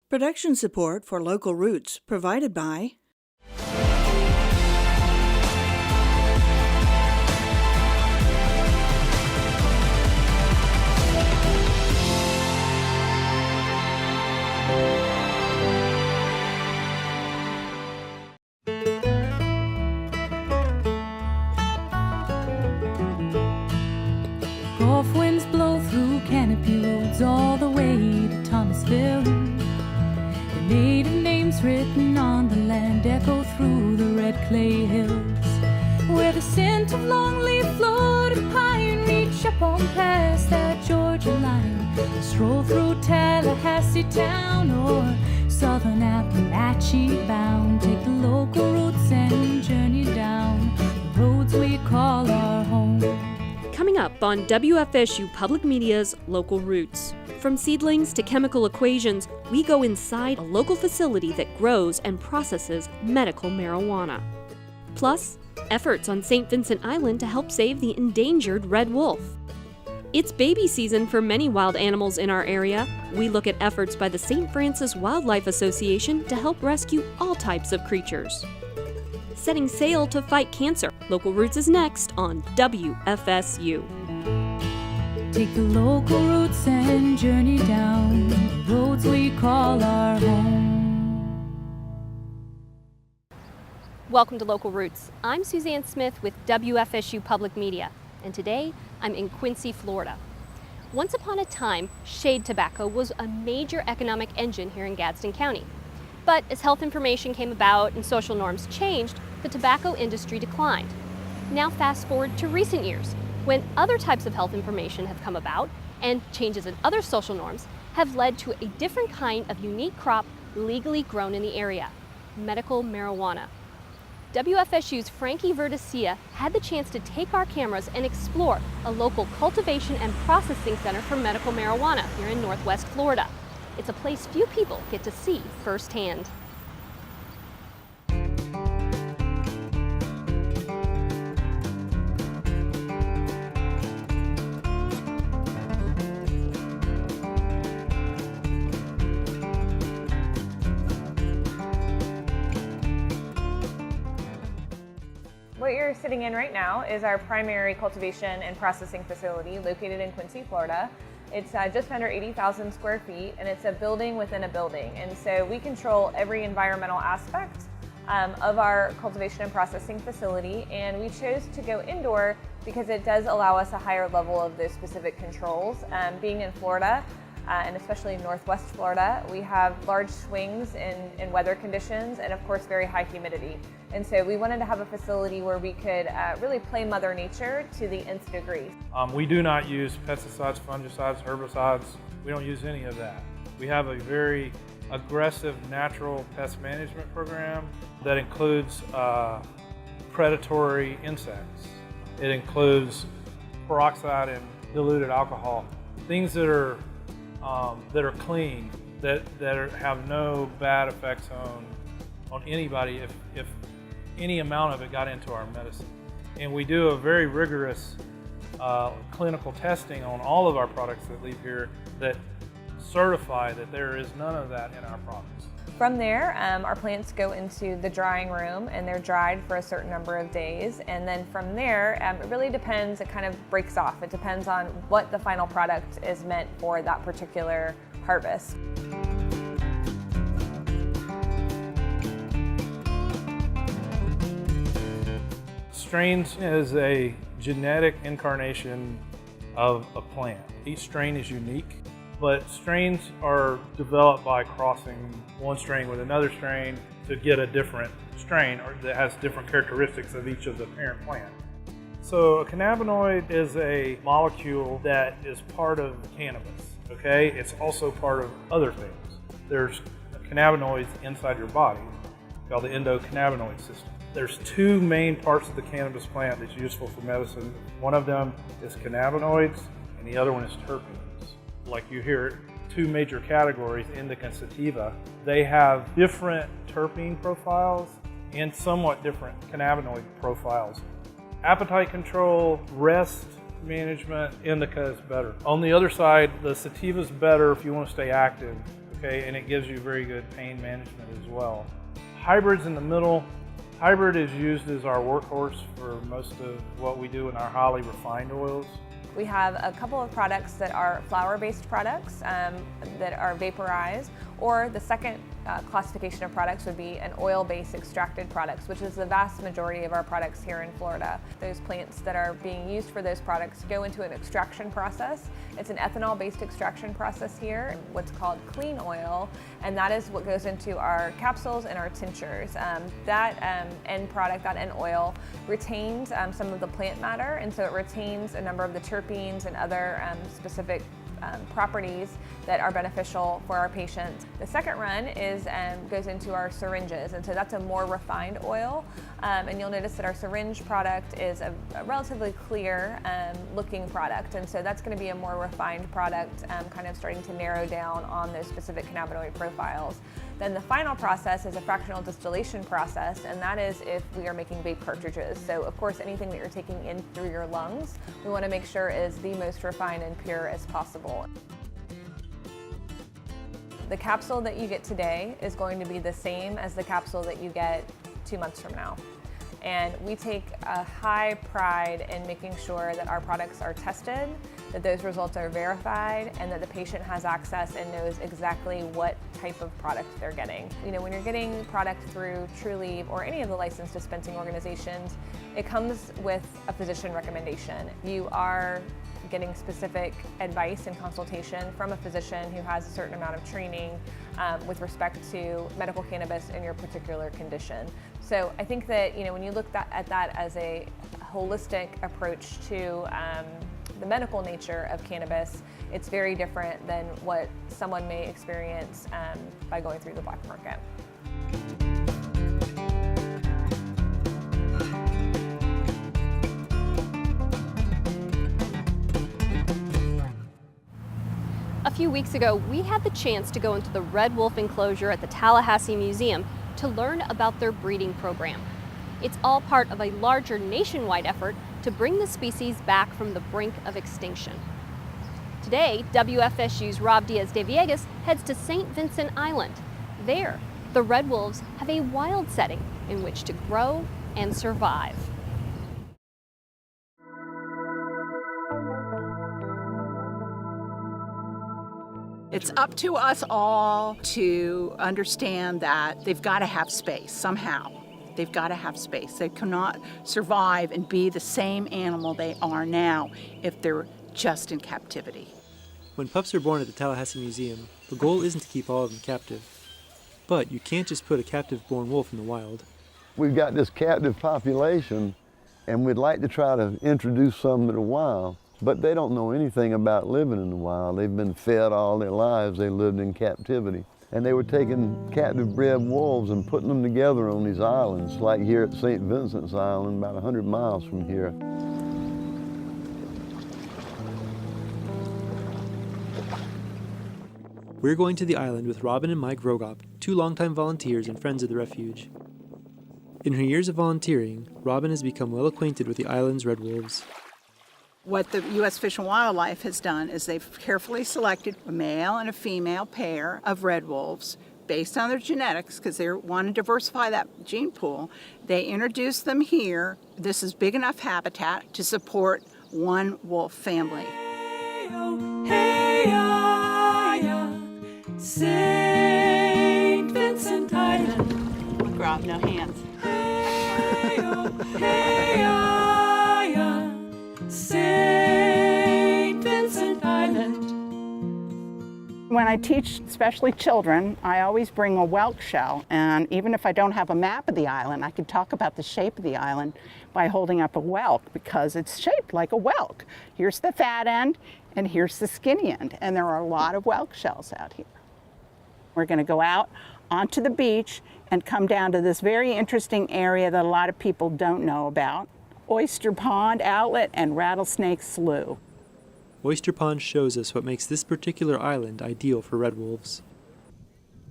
Production support for Local Roots provided by Gulf winds blow through canopy roads all the way to Thomasville. The native names written on the land echo through the red clay hills, where the scent of longleaf floated pine reach up on past that Georgia line. Stroll through Tallahassee town or southern Appalachia bound. Take the local routes and journey down the roads we call our home. Coming up on WFSU Public Media's Local Roots. From seedlings to chemical equations, we go inside a local facility that grows and processes medical marijuana. Plus, efforts on St. Vincent Island to help save the endangered red wolf. It's baby season for many wild animals in our area. We look at efforts by the St. Francis Wildlife Association to help rescue all types of creatures. Setting sail to fight cancer. Local Roots is next on WFSU. Take the local routes and journey down the roads we call our home. Welcome to Local Roots. I'm Suzanne Smith with WFSU Public Media, and today I'm in Quincy, Florida. Once upon a time, shade tobacco was a major economic engine here in Gadsden County. But as health information came about and social norms changed, the tobacco industry declined. Now fast forward to recent years, when other types of health information have come about and changes in other social norms have led to a different kind of unique crop legally grown in the area, medical marijuana. WFSU's Frankie Verdicchia had the chance to take our cameras and explore a local cultivation and processing center for medical marijuana here in Northwest Florida. It's a place few people get to see firsthand. What you're sitting in right now is our primary cultivation and processing facility located in Quincy, Florida. It's just under 80,000 square feet, and it's a building within a building. And so we control every environmental aspect of our cultivation and processing facility. And we chose to go indoor because it does allow us a higher level of those specific controls. Being in Florida, and especially in Northwest Florida, we have large swings in weather conditions and of course very high humidity. And so we wanted to have a facility where we could really play Mother Nature to the nth degree. We do not use pesticides, fungicides, herbicides. We don't use any of that. We have a very aggressive natural pest management program that includes predatory insects. It includes peroxide and diluted alcohol, things that are clean, that have no bad effects on anybody if any amount of it got into our medicine. And we do a very rigorous clinical testing on all of our products that leave here that certify that there is none of that in our products. From there, our plants go into the drying room and they're dried for a certain number of days. And then from there, it really depends, it kind of breaks off. It depends on what the final product is meant for that particular harvest. Strains is a genetic incarnation of a plant. Each strain is unique, but strains are developed by crossing one strain with another strain to get a different strain or that has different characteristics of each of the parent plant. So a cannabinoid is a molecule that is part of cannabis, okay? It's also part of other things. There's cannabinoids inside your body called the endocannabinoid system. There's two main parts of the cannabis plant that's useful for medicine. One of them is cannabinoids and the other one is terpenes. Like you hear, two major categories, indica and sativa. They have different terpene profiles and somewhat different cannabinoid profiles. Appetite control, rest management, indica is better. On the other side, the sativa is better if you want to stay active. okay, and it gives you very good pain management as well. Hybrid's in the middle. Hybrid is used as our workhorse for most of what we do in our highly refined oils. We have a couple of products that are flour-based products that are vaporized, or the second classification of products would be an oil-based extracted products, which is the vast majority of our products here in Florida. Those plants that are being used for those products go into an extraction process. It's an ethanol-based extraction process here, what's called clean oil, and that is what goes into our capsules and our tinctures. That end product, that end oil, retains some of the plant matter, and so it retains a number of the terpenes and other specific properties that are beneficial for our patients. The second run goes into our syringes, and so that's a more refined oil. And you'll notice that our syringe product is a relatively clear looking product, and so that's going to be a more refined product, kind of starting to narrow down on those specific cannabinoid profiles. Then the final process is a fractional distillation process, and that is if we are making vape cartridges. So of course, anything that you're taking in through your lungs, we want to make sure is the most refined and pure as possible. The capsule that you get today is going to be the same as the capsule that you get 2 months from now. And we take a high pride in making sure that our products are tested, that those results are verified, and that the patient has access and knows exactly what type of product they're getting. You know, when you're getting product through Trulieve or any of the licensed dispensing organizations, it comes with a physician recommendation. You are getting specific advice and consultation from a physician who has a certain amount of training with respect to medical cannabis in your particular condition. So I think that, you know, when you look at that as a holistic approach to the medical nature of cannabis, it's very different than what someone may experience by going through the black market. A few weeks ago, we had the chance to go into the Red Wolf enclosure at the Tallahassee Museum to learn about their breeding program. It's all part of a larger nationwide effort to bring the species back from the brink of extinction. Today, WFSU's Rob Diaz de Villegas heads to St. Vincent Island. There, the red wolves have a wild setting in which to grow and survive. It's up to us all to understand that they've got to have space somehow. They've got to have space. They cannot survive and be the same animal they are now if they're just in captivity. When pups are born at the Tallahassee Museum, the goal isn't to keep all of them captive. But you can't just put a captive-born wolf in the wild. We've got this captive population, and we'd like to try to introduce some to the wild. But they don't know anything about living in the wild. They've been fed all their lives. They lived in captivity. And they were taking captive bred wolves and putting them together on these islands, like here at St. Vincent's Island, about 100 miles from here. We're going to the island with Robin and Mike Rogop, two longtime volunteers and friends of the refuge. In her years of volunteering, Robin has become well acquainted with the island's red wolves. What the U.S. Fish and Wildlife has done is they've carefully selected a male and a female pair of red wolves based on their genetics, because they want to diversify that gene pool. They introduced them here. This is big enough habitat to support one wolf family. St. Vincent Island. Grab no hands. St. Vincent Island. When I teach, especially children, I always bring a whelk shell, and even if I don't have a map of the island, I can talk about the shape of the island by holding up a whelk, because it's shaped like a whelk. Here's the fat end, and here's the skinny end, and there are a lot of whelk shells out here. We're going to go out onto the beach and come down to this very interesting area that a lot of people don't know about: Oyster Pond Outlet and Rattlesnake Slough. Oyster Pond shows us what makes this particular island ideal for red wolves.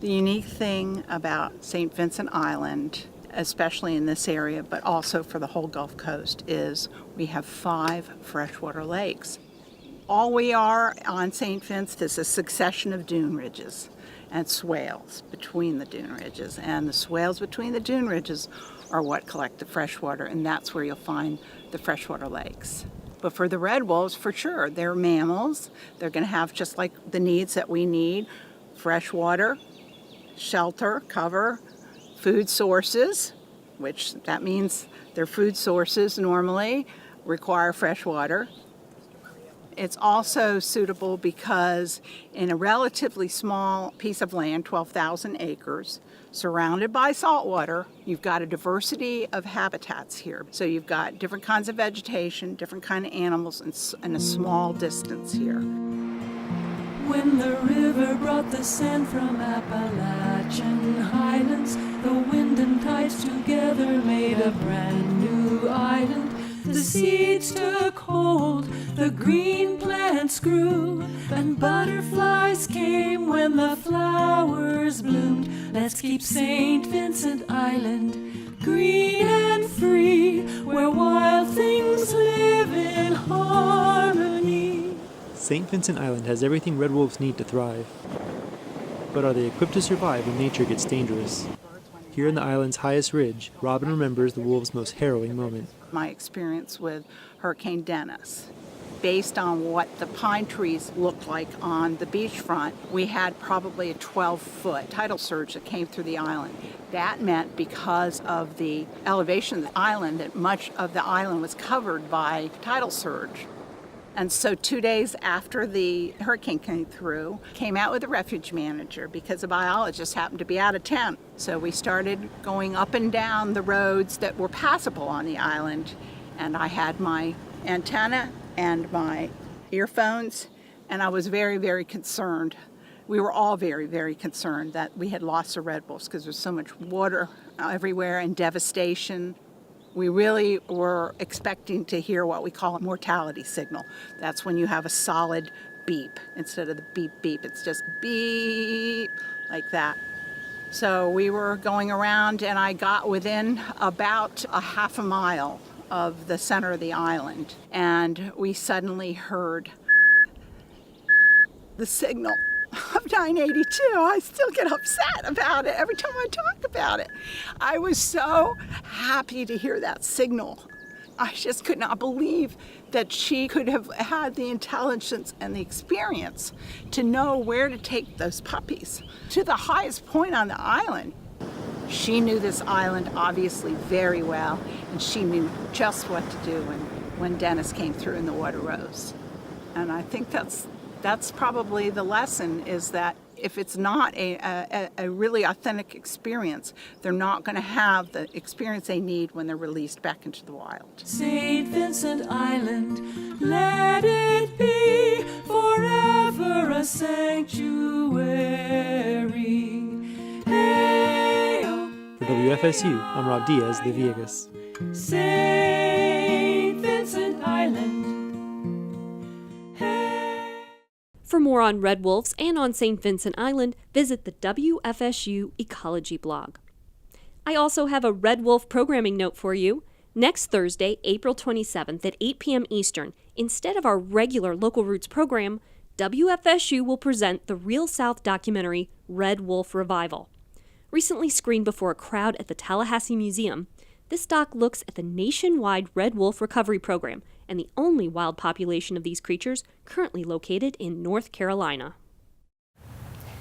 The unique thing about St. Vincent Island, especially in this area, but also for the whole Gulf Coast, is we have 5 freshwater lakes. All we are on St. Vincent is a succession of dune ridges. and swales between the dune ridges. And the swales between the dune ridges are what collect the fresh water, and that's where you'll find the freshwater lakes. But for the red wolves, for sure, they're mammals. They're going to have just like the needs that we need: fresh water, shelter, cover, food sources, which that means their food sources normally require fresh water. It's also suitable because in a relatively small piece of land, 12,000 acres, surrounded by saltwater, you've got a diversity of habitats here. So you've got different kinds of vegetation, different kind of animals in a small distance here. When the river brought the sand from Appalachian highlands, the wind and tides together made a brand new island. The seeds took hold, the green plants grew, and butterflies came when the flowers bloomed. Let's keep St. Vincent Island green and free, where wild things live in harmony. St. Vincent Island has everything red wolves need to thrive. But are they equipped to survive when nature gets dangerous? Here on the island's highest ridge, Robin remembers the wolves' most harrowing moment. My experience with Hurricane Dennis. Based on what the pine trees looked like on the beachfront, we had probably a 12-foot tidal surge that came through the island. That meant because of the elevation of the island, that much of the island was covered by tidal surge. And so 2 days after the hurricane came through, came out with a refuge manager because the biologist happened to be out of town. So we started going up and down the roads that were passable on the island. And I had my antenna and my earphones, and I was very, very concerned. We were all very, very concerned that we had lost the red wolves because there's so much water everywhere and devastation. We really were expecting to hear what we call a mortality signal. That's when you have a solid beep. Instead of the beep, beep, it's just beep, like that. So we were going around, and I got within about a half a mile of the center of the island, and we suddenly heard the signal of 982. I still get upset about it every time I talk about it. I was so happy to hear that signal. I just could not believe that she could have had the intelligence and the experience to know where to take those puppies to the highest point on the island. She knew this island obviously very well, and she knew just what to do when Dennis came through and the water rose. And I think that's probably the lesson, is that if it's not a really authentic experience, they're not going to have the experience they need when they're released back into the wild. St. Vincent Island, let it be forever a sanctuary. Hey-oh. For WFSU, I'm Rob Diaz de Villegas. St. Vincent Island. For more on red wolves and on St. Vincent Island, visit the WFSU Ecology blog. I also have a Red Wolf programming note for you. Next Thursday, April 27th at 8 p.m. Eastern, instead of our regular Local Roots program, WFSU will present the Real South documentary Red Wolf Revival. Recently screened before a crowd at the Tallahassee Museum, this doc looks at the nationwide red wolf recovery program and the only wild population of these creatures currently located in North Carolina.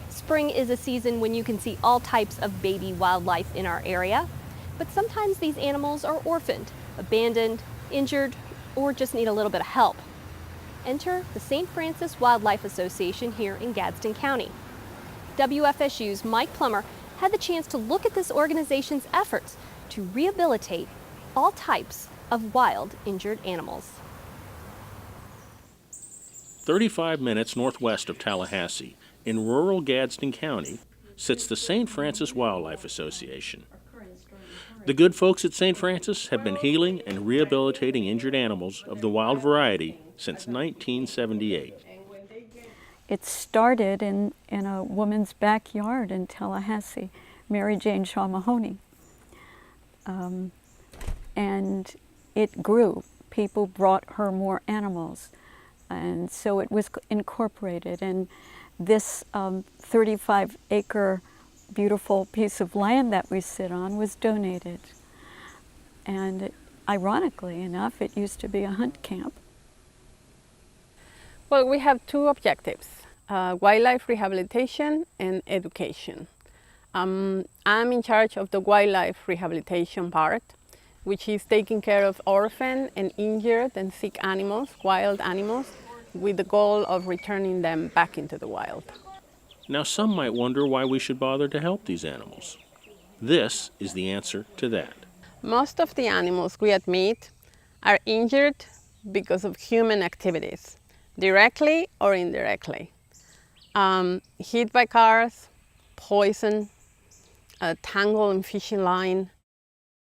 Spring is a season when you can see all types of baby wildlife in our area, but sometimes these animals are orphaned, abandoned, injured, or just need a little bit of help. Enter the St. Francis Wildlife Association here in Gadsden County. WFSU's Mike Plummer had the chance to look at this organization's efforts to rehabilitate all types of wild injured animals. 35 minutes northwest of Tallahassee, in rural Gadsden County, sits the St. Francis Wildlife Association. The good folks at St. Francis have been healing and rehabilitating injured animals of the wild variety since 1978. It started in a woman's backyard in Tallahassee, Mary Jane Shaw Mahoney. And it grew. People brought her more animals. And so it was incorporated. And this 35-acre beautiful piece of land that we sit on was donated. And ironically enough, it used to be a hunt camp. Well, we have two objectives, wildlife rehabilitation and education. I'm in charge of the wildlife rehabilitation part, which is taking care of orphan and injured and sick animals, wild animals, with the goal of returning them back into the wild. Now, some might wonder why we should bother to help these animals. This is the answer to that. Most of the animals we admit are injured because of human activities, directly or indirectly. Hit by cars, poison, a tangle in fishing line.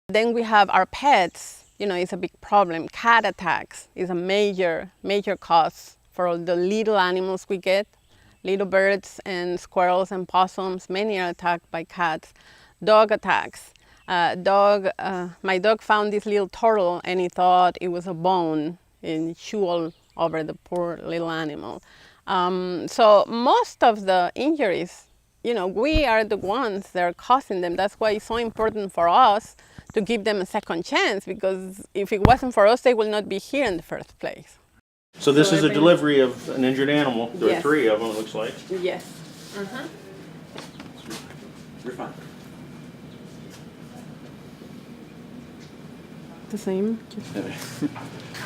Then we have our pets. You know, it's a big problem. Cat attacks is a major cause for all the little animals we get. Little birds and squirrels and possums, many are attacked by cats. Dog attacks. My dog found this little turtle and he thought it was a bone and chewed all over the poor little animal. So most of the injuries, you know, we are the ones that are causing them. That's why it's so important for us to give them a second chance, because if it wasn't for us, they will not be here in the first place. So this is a delivery of an injured animal. There are Yes. 3 of them, it looks like. Yes. You're fine. The same.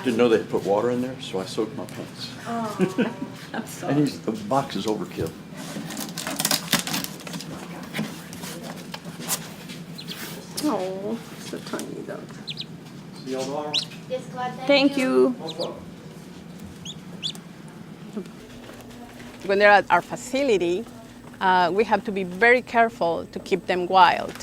Didn't know they put water in there, so I soaked my pants. Oh, I'm sorry. And the box is overkill. Oh, it's a tiny dog. See y'all tomorrow? Thank you. When they're at our facility, we have to be very careful to keep them wild.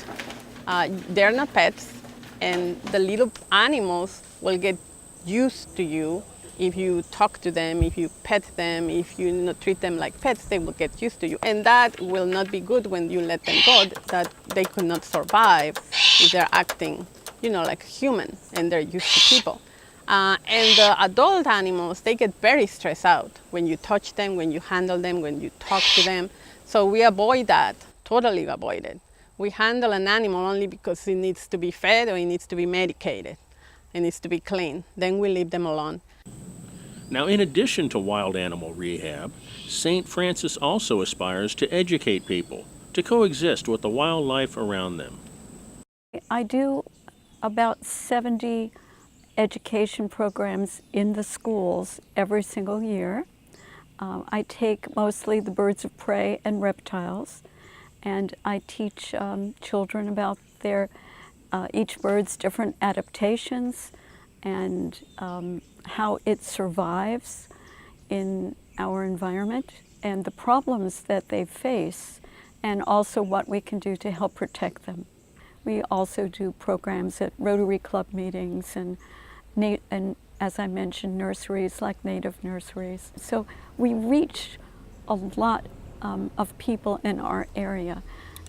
They're not pets, and the little animals will get used to you if you talk to them, if you pet them, if you treat them like pets. They will get used to you, and that will not be good when you let them go. That they could not survive if they're acting, you know, like human and they're used to people. And the adult animals, they get very stressed out when you touch them, when you handle them, when you talk to them. So we avoid that, totally avoid it. We handle an animal only because it needs to be fed or it needs to be medicated. It needs to be clean. Then we leave them alone. Now, in addition to wild animal rehab, St. Francis also aspires to educate people to coexist with the wildlife around them. I do about 70 education programs in the schools every single year. I take mostly the birds of prey and reptiles, and I teach children about each bird's different adaptations and how it survives in our environment and the problems that they face, and also what we can do to help protect them. We also do programs at Rotary Club meetings and as I mentioned, nurseries like native nurseries. So we reach a lot of people in our area.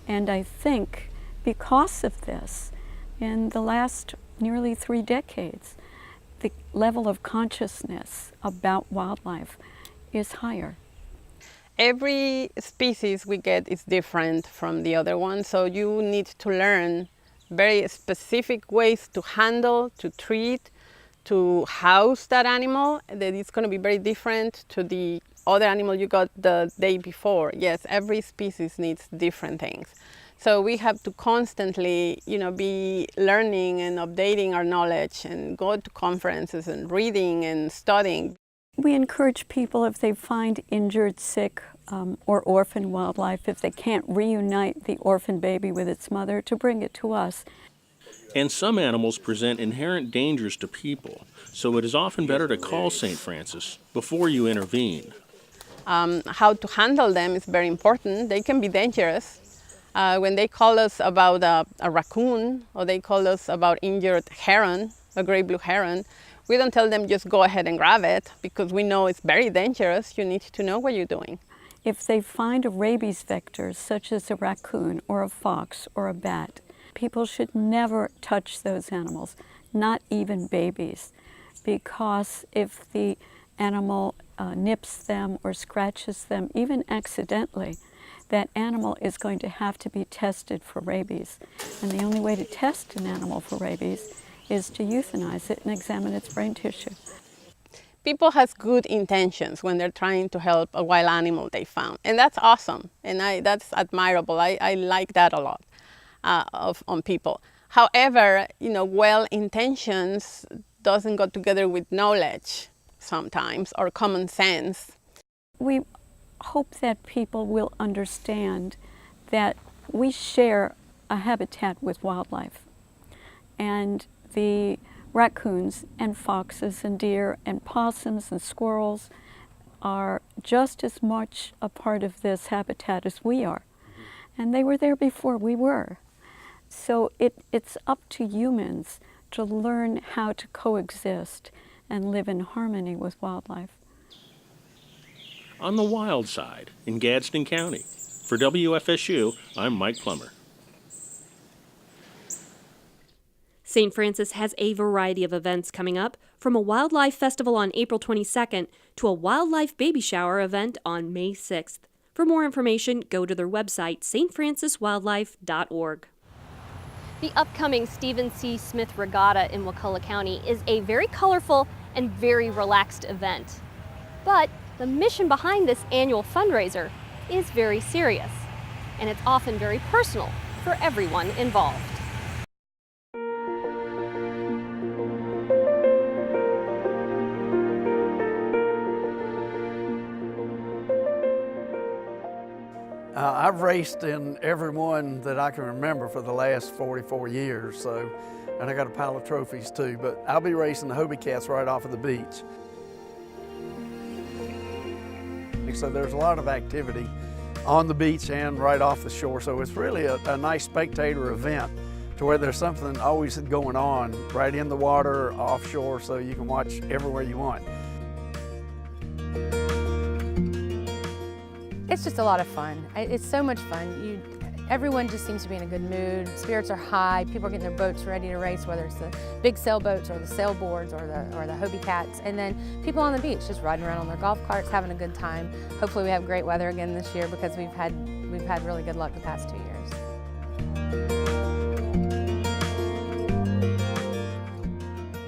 And I think because of this, in the last nearly 3 decades, the level of consciousness about wildlife is higher. Every species we get is different from the other one, so you need to learn very specific ways to handle, to treat, to house that animal, that it's going to be very different to the other animal you got the day before. Yes, every species needs different things. So we have to constantly, you know, be learning and updating our knowledge and go to conferences and reading and studying. We encourage people, if they find injured, sick, or orphan wildlife, if they can't reunite the orphan baby with its mother, to bring it to us. And some animals present inherent dangers to people, so it is often better to call St. Francis before you intervene. How to handle them is very important. They can be dangerous. When they call us about a raccoon, or they call us about injured heron, a great blue heron, we don't tell them just go ahead and grab it, because we know it's very dangerous. You need to know what you're doing. If they find a rabies vector, such as a raccoon or a fox or a bat, people should never touch those animals, not even babies, because if the animal nips them or scratches them, even accidentally, that animal is going to have to be tested for rabies. And the only way to test an animal for rabies is to euthanize it and examine its brain tissue. People has good intentions when they're trying to help a wild animal they found, and that's awesome, and that's admirable. I like that a lot on people. However, you know, well intentions doesn't go together with knowledge sometimes, or common sense. We hope that people will understand that we share a habitat with wildlife, and the raccoons and foxes and deer and possums and squirrels are just as much a part of this habitat as we are. And they were there before we were. So it's up to humans to learn how to coexist and live in harmony with wildlife. On the wild side, in Gadsden County. For WFSU, I'm Mike Plummer. St. Francis has a variety of events coming up, from a wildlife festival on April 22nd to a wildlife baby shower event on May 6th. For more information, go to their website, stfranciswildlife.org. The upcoming Stephen C. Smith Regatta in Wakulla County is a very colorful and very relaxed event. But the mission behind this annual fundraiser is very serious, and it's often very personal for everyone involved. I've raced in every one that I can remember for the last 44 years, so, and I got a pile of trophies too, but I'll be racing the Hobie Cats right off of the beach. So there's a lot of activity on the beach and right off the shore, so it's really a nice spectator event to where there's something always going on right in the water, offshore, so you can watch everywhere you want. It's just a lot of fun. It's so much fun. Everyone just seems to be in a good mood. Spirits are high. People are getting their boats ready to race, whether it's the big sailboats or the sailboards or the Hobie Cats. And then people on the beach just riding around on their golf carts, having a good time. Hopefully we have great weather again this year because we've had really good luck the past 2 years.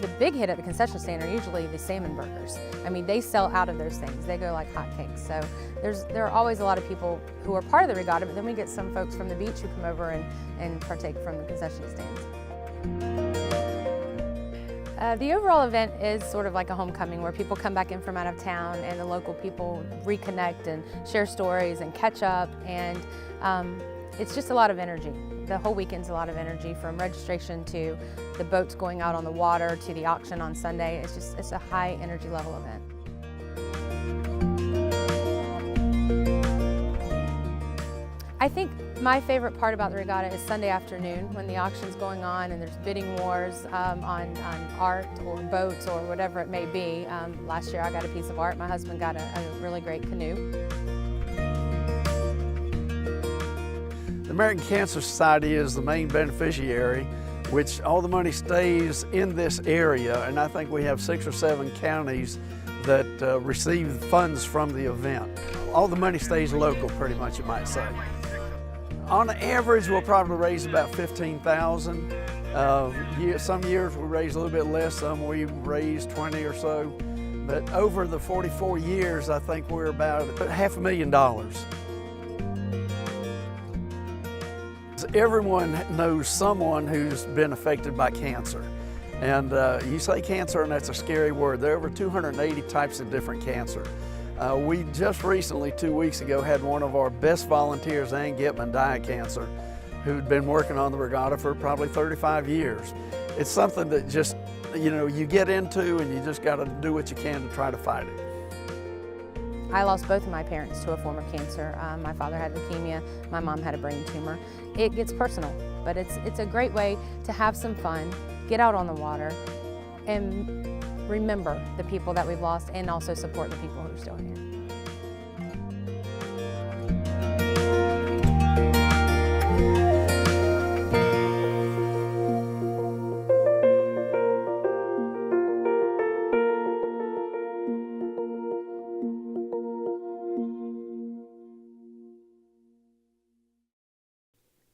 The big hit at the concession stand are usually the salmon burgers. I mean, they sell out of those things. They go like hotcakes. So there are always a lot of people who are part of the regatta, but then we get some folks from the beach who come over and partake from the concession stands. The overall event is sort of like a homecoming where people come back in from out of town and the local people reconnect and share stories and catch up, and it's just a lot of energy. The whole weekend's a lot of energy, from registration to the boats going out on the water to the auction on Sunday. It's a high energy level event. I think my favorite part about the regatta is Sunday afternoon when the auction's going on and there's bidding wars on art or boats or whatever it may be. Last year I got a piece of art. My husband got a really great canoe. The American Cancer Society is the main beneficiary, which all the money stays in this area, and I think we have 6 or 7 counties that receive funds from the event. All the money stays local, pretty much, you might say. On average, we'll probably raise about $15,000. Some years we raise a little bit less, some we raise 20 or so. But over the 44 years, I think we're about $500,000. Everyone knows someone who's been affected by cancer. And you say cancer and that's a scary word. There are over 280 types of different cancer. We just recently, 2 weeks ago, had one of our best volunteers, Ann Gitman, die of cancer, who'd been working on the regatta for probably 35 years. It's something that just, you get into and you just got to do what you can to try to fight it. I lost both of my parents to a form of cancer. My father had leukemia, my mom had a brain tumor. It gets personal, but it's a great way to have some fun, get out on the water, and remember the people that we've lost and also support the people who are still here.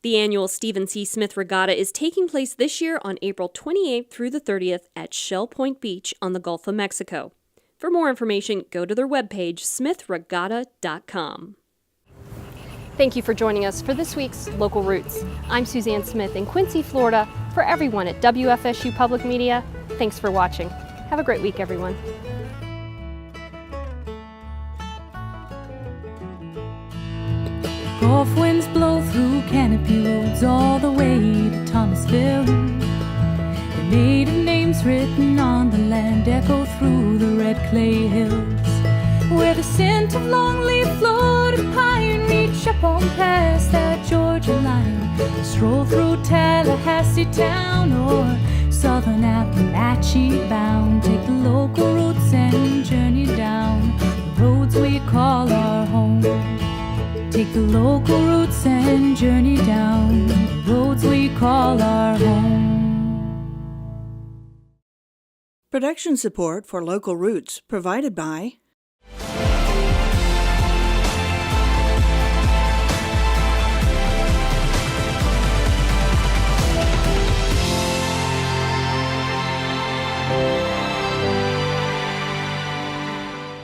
The annual Stephen C. Smith Regatta is taking place this year on April 28th through the 30th at Shell Point Beach on the Gulf of Mexico. For more information, go to their webpage, smithregatta.com. Thank you for joining us for this week's Local Roots. I'm Suzanne Smith in Quincy, Florida. For everyone at WFSU Public Media, thanks for watching. Have a great week, everyone. Gulf winds blow through canopy roads all the way to Thomasville. The maiden names written on the land echo through the red clay hills, where the scent of longleaf Florida pine reach up on past that Georgia line. Stroll through Tallahassee town or southern Appalachia bound. Take the local routes and journey down the roads we call our home. Take the local routes and journey down the roads we call our home. Production support for Local Roots provided by